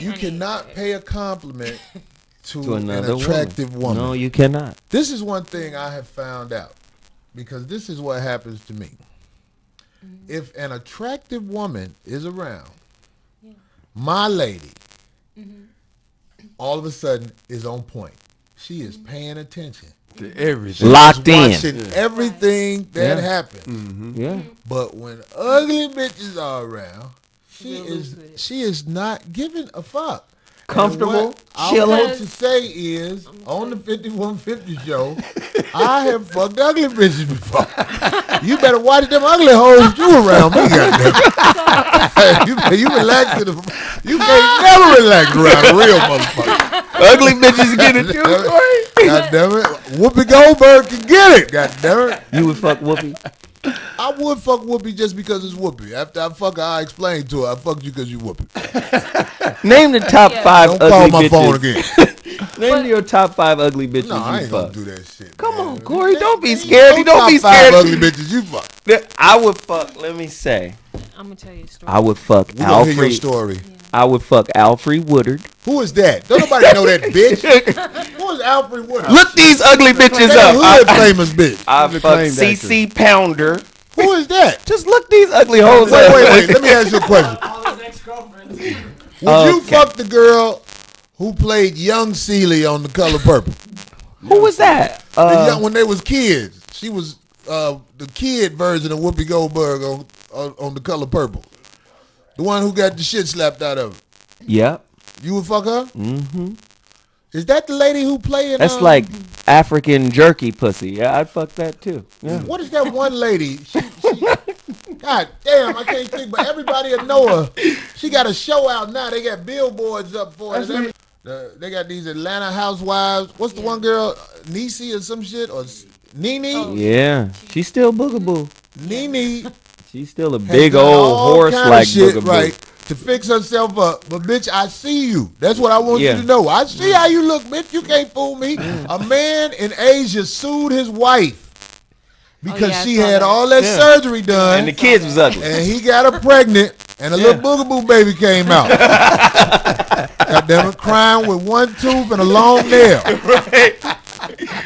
You cannot pay a compliment to an another attractive woman. No, you cannot. This is one thing I have found out, because this is what happens to me. If an attractive woman is around, my lady, all of a sudden is on point. She is paying attention to everything. Locked in. Watching everything that happens. Yeah. But when ugly bitches are around, she is not giving a fuck. Comfortable, I want to say is, on the 5150 show, I have fucked ugly bitches before. You better watch them ugly hoes you around me, goddamn. You relax to the. You can't never relax around a real motherfucker. Ugly bitches get it too. God damn it. Whoopi Goldberg can get it. God damn it. You would fuck Whoopi? I would fuck Whoopi just because it's Whoopi. After I fuck her, I explain to her, I fucked you because you Whoopi. Name the top 5 Don't ugly call my bitches. phone again. Name your top 5 ugly bitches No, I you ain't fuck. gonna do that shit. Come man. on, Corey. Don't be Ain't scared. no Don't be top 5 scared. ugly bitches you fuck. I would fuck. Let me say. I'm gonna tell you a story. I would fuck We gonna hear your Alfred. story. I would fuck Alfred Woodard. Who is that? Don't nobody know that bitch. Who is Alfred Woodard? Look these ugly bitches That up. hood famous bitch. I fuck acclaimed CC Pounder. Who is that? Just look these ugly hoes Wait, up. let me ask you a question. All his ex-girlfriends. Would you fuck the girl who played Young Celie on The Color Purple? Who was that? When they was kids. She was the kid version of Whoopi Goldberg on The Color Purple. The one who got the shit slapped out of her. Yep. You would fuck her? Mm-hmm. Is that the lady who played? That's like African jerky pussy. Yeah, I'd fuck that too. Yeah. What is that one lady? God damn, I can't think, but everybody will know her. She got a show out now. They got billboards up for it. They got these Atlanta housewives. What's the one girl? Niecy or some shit? Or Nene? Yeah. She's still boogaboo. Nene She's still a has big done old all horse kind of like shit, boogaboo. right, to fix herself up. But bitch, I see you. That's what I want you Yeah. to know. I see how you look, bitch. You can't fool me. A man in Asia sued his wife because she had all that surgery done, And the kids was ugly. and he got her pregnant, and a little boogaboo baby came out. Goddamn it, crying with one tooth and a long nail.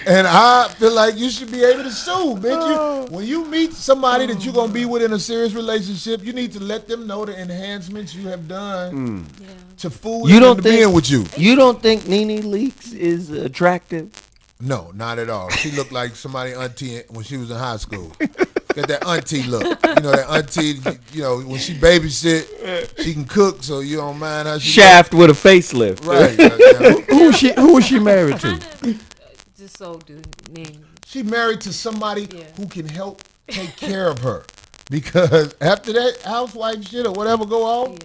And I feel like you should be able to sue, bitch. When you meet somebody that you're going to be with in a serious relationship, you need to let them know the enhancements you have done to fool them into being with you. You don't think Nene Leakes is attractive? No, not at all. She looked like somebody auntie when she was in high school. Got that auntie look. You know, that auntie, when she babysit, she can cook, so you don't mind how she Shaft with a facelift. Right. Who was she married to? Just so dude name. She married to somebody who can help take care of her. Because after that housewife shit or whatever go on,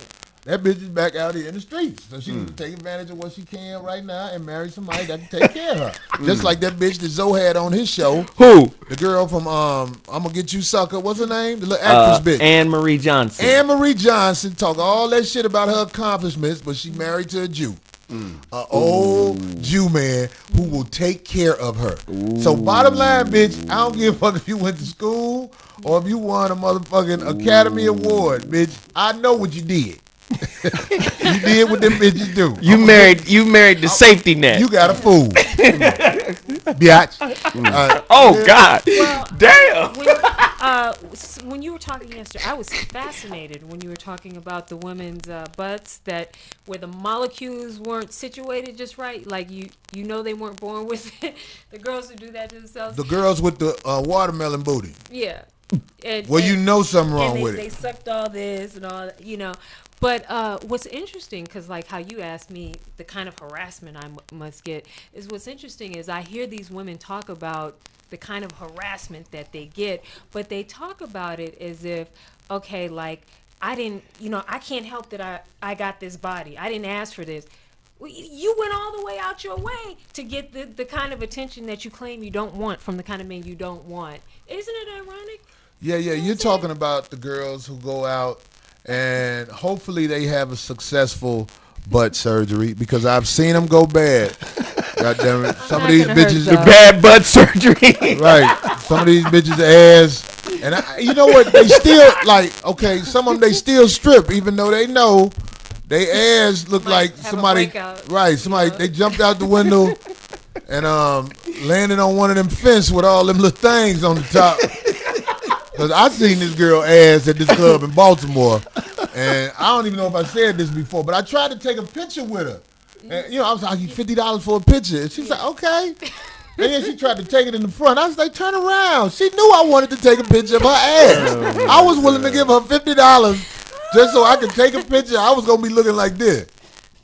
that bitch is back out here in the streets. So she can take advantage of what she can right now and marry somebody that can take care of her. Just like that bitch that Zoe had on his show. Who? The girl from I'm Gonna Get You Sucker. What's her name? The little actress bitch. Anne Marie Johnson. Anne Marie Johnson talk all that shit about her accomplishments, but she married to a Jew. An old Jew man who will take care of her. So bottom line, bitch, I don't give a fuck if you went to school or if you won a motherfucking Academy Award, bitch. I know what you did. You did what them bitches do. You married the safety net. You got a fool. Biatch. God. Well, Damn. when you were talking yesterday, I was fascinated when you were talking about the women's butts where the molecules weren't situated just right. Like you they weren't born with it. The girls who do that to themselves. The girls with the watermelon booty. Yeah. You know something wrong with They it. sucked all this and all that, But what's interesting, because like how you asked me, the kind of harassment I must get, is what's interesting is I hear these women talk about the kind of harassment that they get, but they talk about it as if, okay, like I didn't, I can't help that I got this body. I didn't ask for this. You went all the way out your way to get the kind of attention that you claim you don't want from the kind of men you don't want. Isn't it ironic? Yeah. You're talking about the girls who go out and hopefully they have a successful butt surgery because I've seen them go bad. God damn it. Some of these bitches. The bad butt surgery. Right. Some of these bitches' ass. And you know what? They still, some of them they still strip even though they know They ass look Might like have a somebody, breakout, right? Somebody know? they jumped out the window and landed on one of them fence with all them little things on the top. Cause I seen this girl ass at this club in Baltimore, and I don't even know if I said this before, but I tried to take a picture with her. And, I was like, $50 for a picture. And she's like, okay. And then she tried to take it in the front. I was like, turn around. She knew I wanted to take a picture of her ass. I was willing to give her $50 just so I could take a picture. I was going to be looking like this.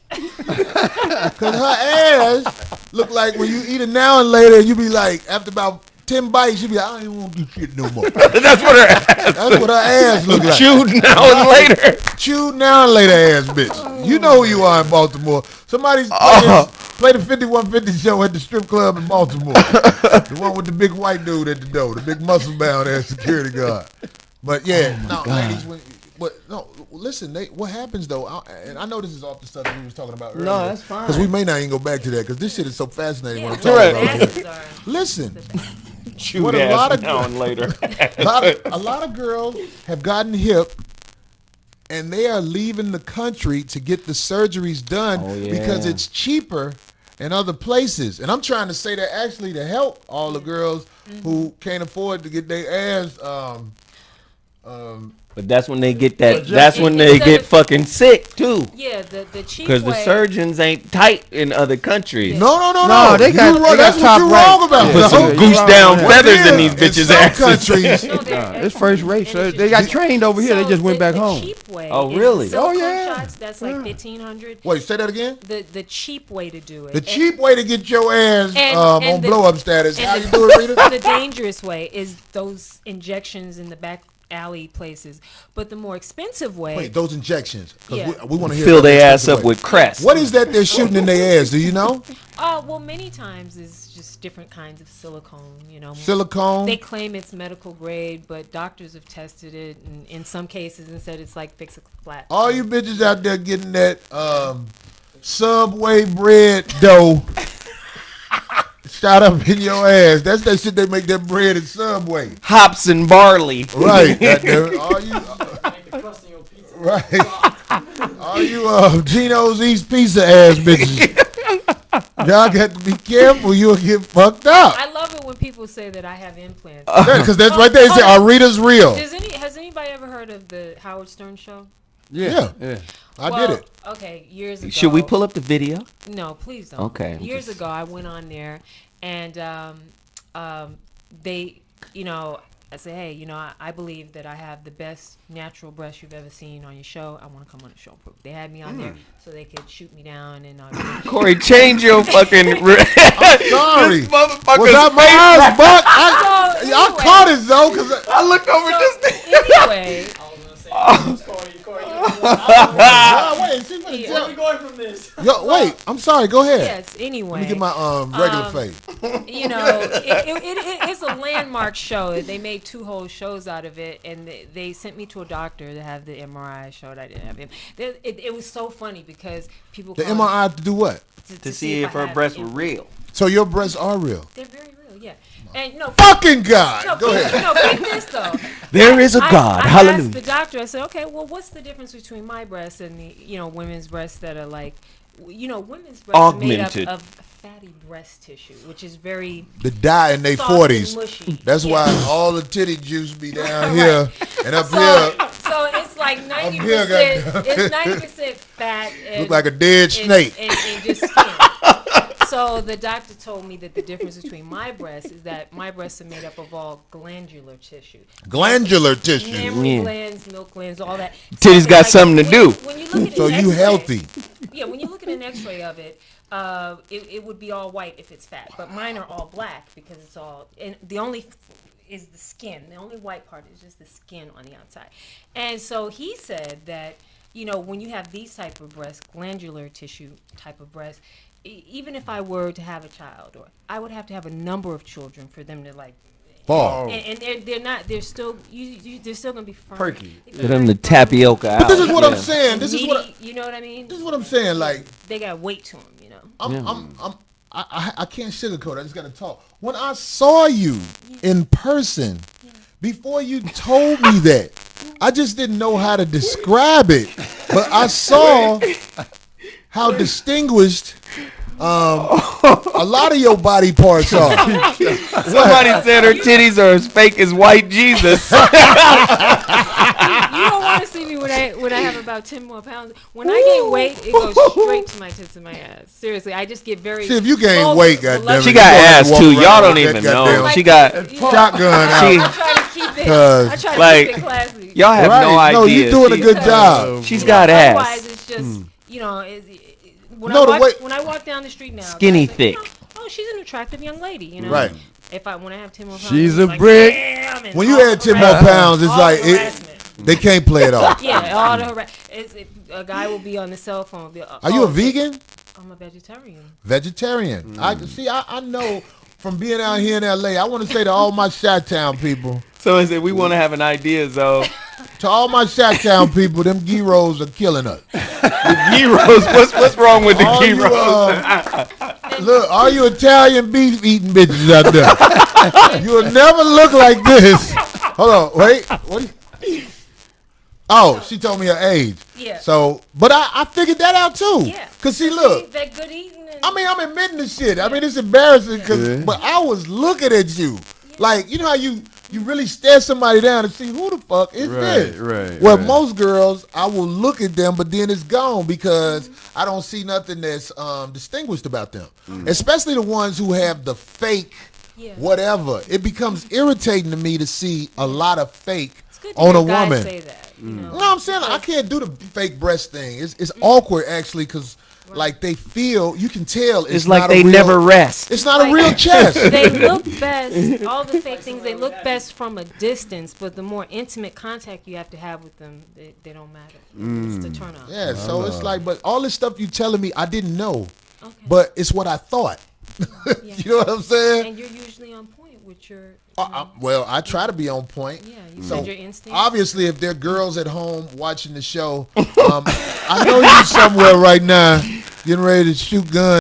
Because her ass looked like when you eat it now and later, you be like, after about 10 bites, you be like, I don't even want to do shit no more. That's what her ass. That's what her ass look like. Chewed now and later. Chewed now and later ass bitch. You know who you are in Baltimore. Somebody's play the 5150 show at the strip club in Baltimore. The one with the big white dude at the door, the big muscle bound ass security guard. But yeah, ladies, listen, what happens though, and I know this is off the stuff that we was talking about earlier. No, that's fine. Because we may not even go back to that because this shit is so fascinating when I'm Yeah, talking about it. asses are- Listen, Chewed What a ass lot of- now and later. a lot of girls have gotten hip and they are leaving the country to get the surgeries done because it's cheaper in other places. And I'm trying to say that actually to help all the girls who can't afford to get their ass But that's when they get that. Yeah, That's when they instead get of- fucking sick too. Yeah, the cheap Because the way. surgeons ain't tight in other countries. No. No, they got- they That's got what you top wrong rank. about. Yeah. Put though. some Yeah, goose you're down right. feathers Yeah, in these bitches' some asses. countries. No, they're- It's first rate. and So it's they just- got trained over here. They just went back the home. cheap way Oh, is really? the silicone Oh, yeah. shots, that's like $1,500. Wait, say that again. The cheap way to do it. The cheap way to get your ass and on the- blow up status. and How the- you do it, Rita? The dangerous way is those injections in the back alley places. But the more expensive way. Wait, those injections. 'Cause Yeah. we want to hear Fill about the their ass expensive up way. with crest. What is that they're shooting in their ass? Do you know? Well, many times it's just different kinds of silicone. Silicone. They claim it's medical grade, but doctors have tested it in some cases and said it's like fix a flat. All you bitches out there getting that Subway bread dough shot up in your ass. That's that shit they make that bread at Subway. Hops and barley. Right. All you, right. All you Gino's East Pizza ass bitches. Y'all got to be careful. You'll get fucked up. I love it when people say that I have implants. Because that's right there. They say, are Rita's real? Has anybody ever heard of the Howard Stern show? Yeah. I did it. Okay, years ago. Should we pull up the video? No, please don't. Okay. Years ago, I went on there, and they, I said, hey, I believe that I have the best natural breasts you've ever seen on your show. I want to come on the show and prove. They had me on there so they could shoot me down and. Corey, change your fucking. Sorry. This motherfucker's Was that my face. eyes, Buck? So, I anyway. caught it, though, because I look over this thing. Anyway, wait, she finna Yeah. tell. going from this? Yo, wait, I'm sorry. Go ahead. yes. Anyway, Let me get my regular face. It's a landmark show. They made 2 whole shows out of it, and they sent me to a doctor to have the MRI showed. I didn't have him. It was so funny because people The call MRI to do what? To see if I her had breasts were implants. real. So your breasts are real. They're very real, yeah. And Fucking God. Go ahead. Get this though. There is a God. I Hallelujah. asked the doctor. I said, okay, well, what's the difference between my breasts and the women's breasts that are like, women's breasts Augmented. are made up of fatty breast tissue, which is very The die in their soft and 40s. mushy. That's Yeah. why all the titty juice be down here and up So, here. so it's like 90%. here, goddamn. It's 90% fat and Look like a dead snake. and just skin. So the doctor told me that the difference between my breasts is that my breasts are made up of all glandular tissue. Glandular tissue. Mammary Yeah. glands, milk glands, all that. Titties got something to do. When you look at So an you X-ray- healthy. Yeah, when you look at an X-ray of it, it would be all white if it's fat, but mine are all black because it's all. And the only is the skin. The only white part is just the skin on the outside. And so he said that when you have these type of breasts, glandular tissue type of breasts. Even if I were to have a child, or I would have to have a number of children for them to like Fall. and they're not. They're still. They're still gonna be firm. Perky. Get them the tapioca out. But this is what Yeah. I'm saying. This is what Meaty, you know what I mean? this is what I'm saying. Like They got weight to them. I can't sugarcoat it. I just gotta talk. When I saw you in person, before you told me that, I just didn't know how to describe it. But I saw how distinguished a lot of your body parts are. Somebody said her titties are as fake as white Jesus. You don't want to see me when I have about 10 more pounds. When I gain weight, it goes straight to my tits and my ass. Seriously, I just get very. See, if you gain weight, goddamn, She got ass too. Y'all don't even know. She got shotgun out. I try to keep it. I try to keep it classy. Y'all have no idea. No, you're doing a good job. She's got ass. Otherwise, it's just when I walk down the street now, Skinny like, thick. Oh, she's an attractive young lady. You know. Right. When I have 10 more pounds, She's it's a like, brick. Damn, and When you all add the 10 more harassment. pounds, it's All like the harassment. they can't play it off. Yeah, all the a guy will be on the cell phone. Are you a vegan? I'm a vegetarian. Vegetarian. I know from being out here in LA. I want to say to all my Chi-Town people. So I said we want to have an idea, so To all my Chi-Town people, them gyros are killing us. the gyros. What's wrong with the All you, gyros? Look, all you Italian beef eating bitches out there, you'll never look like this. Hold on, wait. What? Oh, she told me her age. Yeah. So, but I figured that out too. Yeah. Cause see, look. That good eating. I mean, I'm admitting the shit. I mean, it's embarrassing, but I was looking at you. Like, you know how you really stare somebody down and see who the fuck is this? Right. Where most girls, I will look at them, but then it's gone because I don't see nothing that's distinguished about them. Especially the ones who have the fake whatever. It becomes irritating to me to see a lot of fake on a woman. Say that, you know? No, I'm saying I can't do the fake breast thing. It's awkward actually because like they feel, you can tell it's like not they a real, never rest. It's not a real chest. They look best. All the fake things, they look best from a distance, but the more intimate contact you have to have with them, they don't matter. It's the turn on. Yeah, so it's like, but all this stuff you telling me, I didn't know, Okay. but it's what I thought. Yeah. You know what I'm saying? And you're usually on point with your. Well, I try to be on point. Yeah, you So said your instincts. obviously, if there are girls at home watching the show, I know you somewhere right now getting ready to shoot guns.